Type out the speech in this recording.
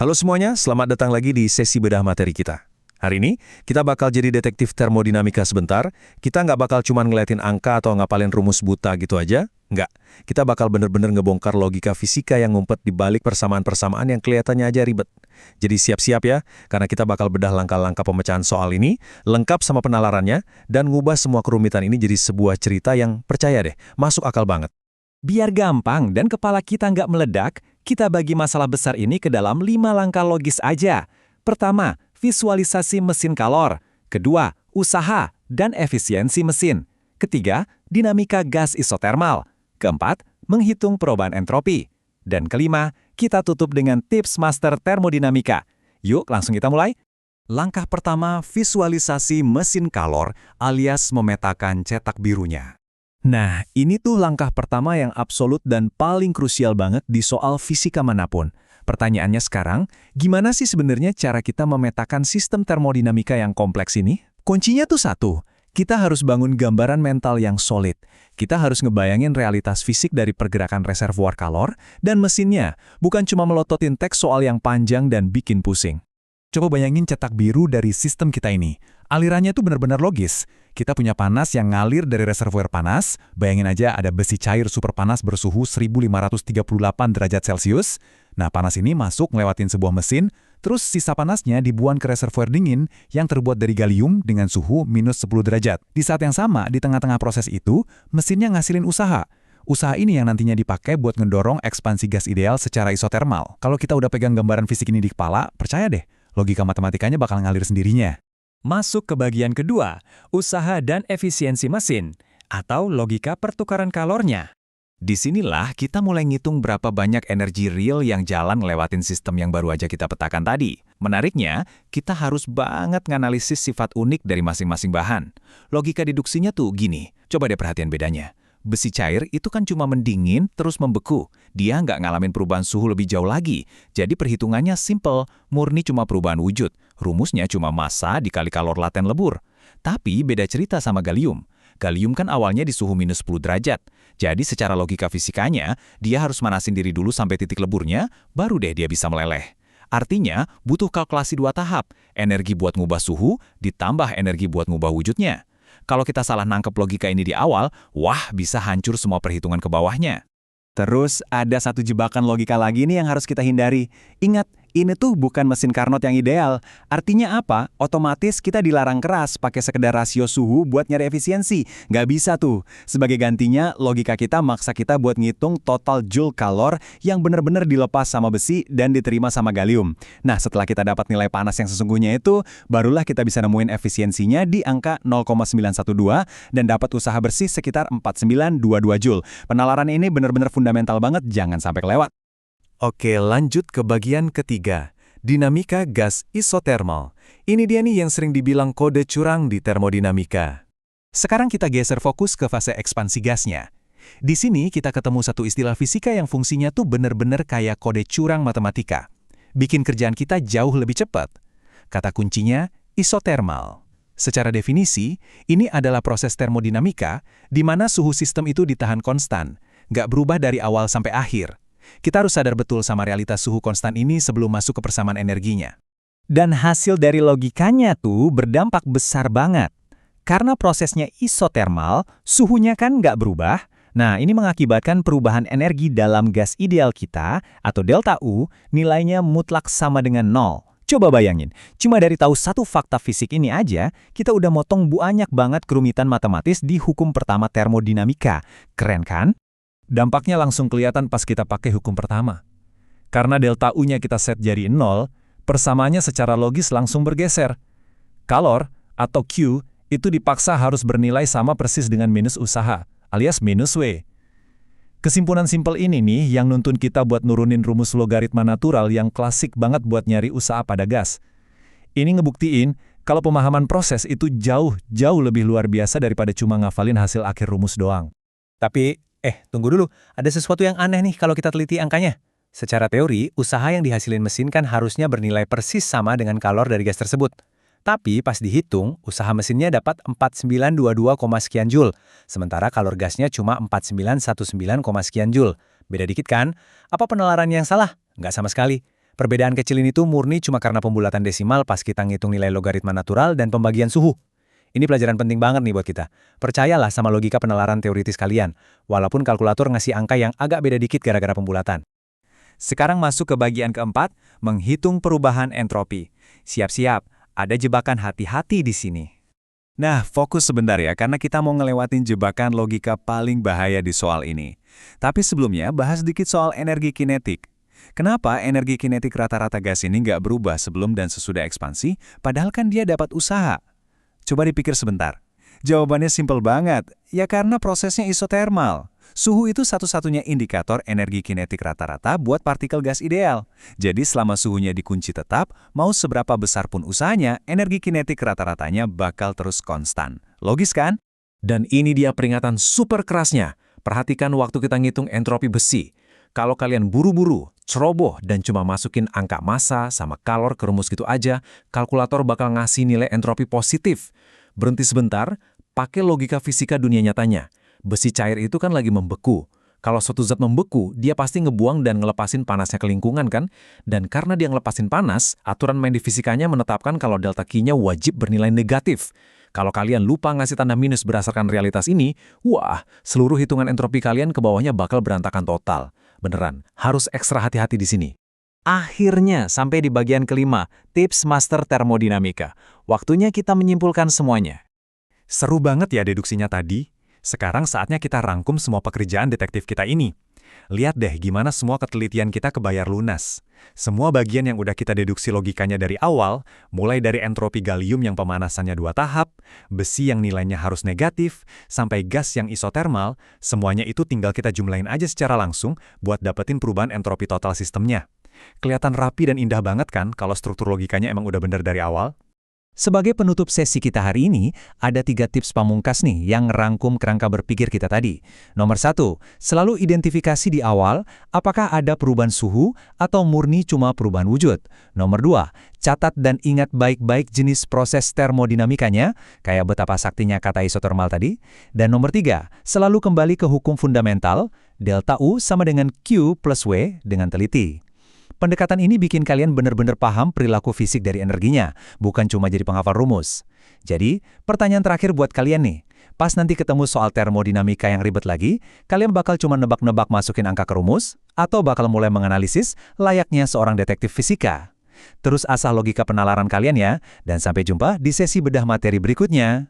Halo semuanya, selamat datang lagi di sesi bedah materi kita. Hari ini, kita bakal jadi detektif termodinamika sebentar. Kita nggak bakal cuma ngeliatin angka atau ngapalin rumus buta gitu aja. Nggak, kita bakal bener-bener ngebongkar logika fisika yang ngumpet di balik persamaan-persamaan yang kelihatannya aja ribet. Jadi siap-siap ya, karena kita bakal bedah langkah-langkah pemecahan soal ini, lengkap sama penalarannya, dan ngubah semua kerumitan ini jadi sebuah cerita yang, percaya deh, masuk akal banget. Biar gampang dan kepala kita nggak meledak, kita bagi masalah besar ini ke dalam 5 langkah logis aja. Pertama, visualisasi mesin kalor. Kedua, usaha dan efisiensi mesin. Ketiga, dinamika gas isotermal. Keempat, menghitung perubahan entropi. Dan kelima, kita tutup dengan tips master termodinamika. Yuk, langsung kita mulai. Langkah pertama, visualisasi mesin kalor alias memetakan cetak birunya. Nah, ini tuh langkah pertama yang absolut dan paling krusial banget di soal fisika manapun. Pertanyaannya sekarang, gimana sih sebenarnya cara kita memetakan sistem termodinamika yang kompleks ini? Kuncinya tuh satu, kita harus bangun gambaran mental yang solid. Kita harus ngebayangin realitas fisik dari pergerakan reservoir kalor dan mesinnya, bukan cuma melototin teks soal yang panjang dan bikin pusing. Coba bayangin cetak biru dari sistem kita ini. Alirannya tuh benar-benar logis. Kita punya panas yang ngalir dari reservoir panas. Bayangin aja ada besi cair super panas bersuhu 1538 derajat Celcius. Nah, panas ini masuk ngelewatin sebuah mesin, terus sisa panasnya dibuang ke reservoir dingin yang terbuat dari gallium dengan suhu minus 10 derajat. Di saat yang sama, di tengah-tengah proses itu, mesinnya ngasilin usaha. Usaha ini yang nantinya dipakai buat ngedorong ekspansi gas ideal secara isotermal. Kalau kita udah pegang gambaran fisik ini di kepala, percaya deh, logika matematikanya bakal ngalir sendirinya. Masuk ke bagian kedua, usaha dan efisiensi mesin, atau logika pertukaran kalornya. Disinilah kita mulai ngitung berapa banyak energi real yang jalan ngelewatin sistem yang baru aja kita petakan tadi. Menariknya, kita harus banget nganalisis sifat unik dari masing-masing bahan. Logika deduksinya tuh gini, coba deh perhatian bedanya. Besi cair itu kan cuma mendingin terus membeku. Dia nggak ngalamin perubahan suhu lebih jauh lagi. Jadi perhitungannya simple, murni cuma perubahan wujud. Rumusnya cuma massa dikali kalor laten lebur. Tapi beda cerita sama gallium. Gallium kan awalnya di suhu minus 10 derajat. Jadi secara logika fisikanya, dia harus manasin diri dulu sampai titik leburnya, baru deh dia bisa meleleh. Artinya, butuh kalkulasi 2 tahap. Energi buat ngubah suhu, ditambah energi buat ngubah wujudnya. Kalau kita salah nangkep logika ini di awal, wah bisa hancur semua perhitungan ke bawahnya. Terus ada satu jebakan logika lagi nih yang harus kita hindari. Ingat, ini tuh bukan mesin Carnot yang ideal. Artinya apa? Otomatis kita dilarang keras pakai sekedar rasio suhu buat nyari efisiensi. Nggak bisa tuh. Sebagai gantinya, logika kita maksa kita buat ngitung total joule kalor yang benar-benar dilepas sama besi dan diterima sama gallium. Nah, setelah kita dapat nilai panas yang sesungguhnya itu, barulah kita bisa nemuin efisiensinya di angka 0,912 dan dapat usaha bersih sekitar 4922 joule. Penalaran ini benar-benar fundamental banget, jangan sampai kelewat. Oke, lanjut ke bagian ketiga, dinamika gas isotermal. Ini dia nih yang sering dibilang kode curang di termodinamika. Sekarang kita geser fokus ke fase ekspansi gasnya. Di sini kita ketemu satu istilah fisika yang fungsinya tuh bener-bener kayak kode curang matematika. Bikin kerjaan kita jauh lebih cepat. Kata kuncinya, isotermal. Secara definisi, ini adalah proses termodinamika di mana suhu sistem itu ditahan konstan, nggak berubah dari awal sampai akhir. Kita harus sadar betul sama realitas suhu konstan ini sebelum masuk ke persamaan energinya. Dan hasil dari logikanya tuh berdampak besar banget. Karena prosesnya isotermal, suhunya kan nggak berubah. Nah, ini mengakibatkan perubahan energi dalam gas ideal kita, atau delta U, nilainya mutlak sama dengan 0. Coba bayangin, cuma dari tahu satu fakta fisik ini aja, kita udah motong banyak banget kerumitan matematis di hukum pertama termodinamika. Keren kan? Dampaknya langsung kelihatan pas kita pakai hukum pertama. Karena delta U-nya kita set jadi 0, persamaannya secara logis langsung bergeser. Kalor, atau Q, itu dipaksa harus bernilai sama persis dengan minus usaha, alias minus W. Kesimpulan simpel ini nih yang nuntun kita buat nurunin rumus logaritma natural yang klasik banget buat nyari usaha pada gas. Ini ngebuktiin kalau pemahaman proses itu jauh lebih luar biasa daripada cuma ngafalin hasil akhir rumus doang. Tapi, tunggu dulu. Ada sesuatu yang aneh nih kalau kita teliti angkanya. Secara teori, usaha yang dihasilin mesin kan harusnya bernilai persis sama dengan kalor dari gas tersebut. Tapi pas dihitung, usaha mesinnya dapat 4922, sekian joule. Sementara kalor gasnya cuma 4919, sekian joule. Beda dikit kan? Apa penalaran yang salah? Nggak sama sekali. Perbedaan kecil ini tuh murni cuma karena pembulatan desimal pas kita ngitung nilai logaritma natural dan pembagian suhu. Ini pelajaran penting banget nih buat kita. Percayalah sama logika penalaran teoritis kalian, walaupun kalkulator ngasih angka yang agak beda dikit gara-gara pembulatan. Sekarang masuk ke bagian keempat, menghitung perubahan entropi. Siap-siap, ada jebakan hati-hati di sini. Nah, fokus sebentar ya, karena kita mau ngelewatin jebakan logika paling bahaya di soal ini. Tapi sebelumnya, bahas sedikit soal energi kinetik. Kenapa energi kinetik rata-rata gas ini nggak berubah sebelum dan sesudah ekspansi, padahal kan dia dapat usaha? Coba dipikir sebentar. Jawabannya simpel banget, ya karena prosesnya isotermal. Suhu itu satu-satunya indikator energi kinetik rata-rata buat partikel gas ideal. Jadi selama suhunya dikunci tetap, mau seberapa besar pun usahanya, energi kinetik rata-ratanya bakal terus konstan. Logis kan? Dan ini dia peringatan super kerasnya. Perhatikan waktu kita ngitung entropi besi. Kalau kalian buru-buru, ceroboh, dan cuma masukin angka massa sama kalor ke rumus gitu aja, kalkulator bakal ngasih nilai entropi positif. Berhenti sebentar, pakai logika fisika dunia nyatanya. Besi cair itu kan lagi membeku. Kalau suatu zat membeku, dia pasti ngebuang dan ngelepasin panasnya ke lingkungan kan? Dan karena dia ngelepasin panas, aturan main di fisikanya menetapkan kalau delta Q-nya wajib bernilai negatif. Kalau kalian lupa ngasih tanda minus berdasarkan realitas ini, wah, seluruh hitungan entropi kalian ke bawahnya bakal berantakan total. Beneran, harus ekstra hati-hati di sini. Akhirnya, sampai di bagian kelima, tips master termodinamika. Waktunya kita menyimpulkan semuanya. Seru banget ya deduksinya tadi. Sekarang saatnya kita rangkum semua pekerjaan detektif kita ini. Lihat deh gimana semua ketelitian kita kebayar lunas. Semua bagian yang udah kita deduksi logikanya dari awal, mulai dari entropi gallium yang pemanasannya 2 tahap, besi yang nilainya harus negatif, sampai gas yang isotermal, semuanya itu tinggal kita jumlahin aja secara langsung buat dapetin perubahan entropi total sistemnya. Kelihatan rapi dan indah banget kan kalau struktur logikanya emang udah bener dari awal? Sebagai penutup sesi kita hari ini, ada 3 tips pamungkas nih yang ngerangkum kerangka berpikir kita tadi. Nomor 1, selalu identifikasi di awal apakah ada perubahan suhu atau murni cuma perubahan wujud. Nomor 2, catat dan ingat baik-baik jenis proses termodinamikanya, kayak betapa saktinya kata isotermal tadi. Dan nomor 3, selalu kembali ke hukum fundamental, delta U sama dengan Q plus W dengan teliti. Pendekatan ini bikin kalian benar-benar paham perilaku fisik dari energinya, bukan cuma jadi penghafal rumus. Jadi, pertanyaan terakhir buat kalian nih. Pas nanti ketemu soal termodinamika yang ribet lagi, kalian bakal cuma nebak-nebak masukin angka ke rumus, atau bakal mulai menganalisis layaknya seorang detektif fisika. Terus asah logika penalaran kalian ya, dan sampai jumpa di sesi bedah materi berikutnya.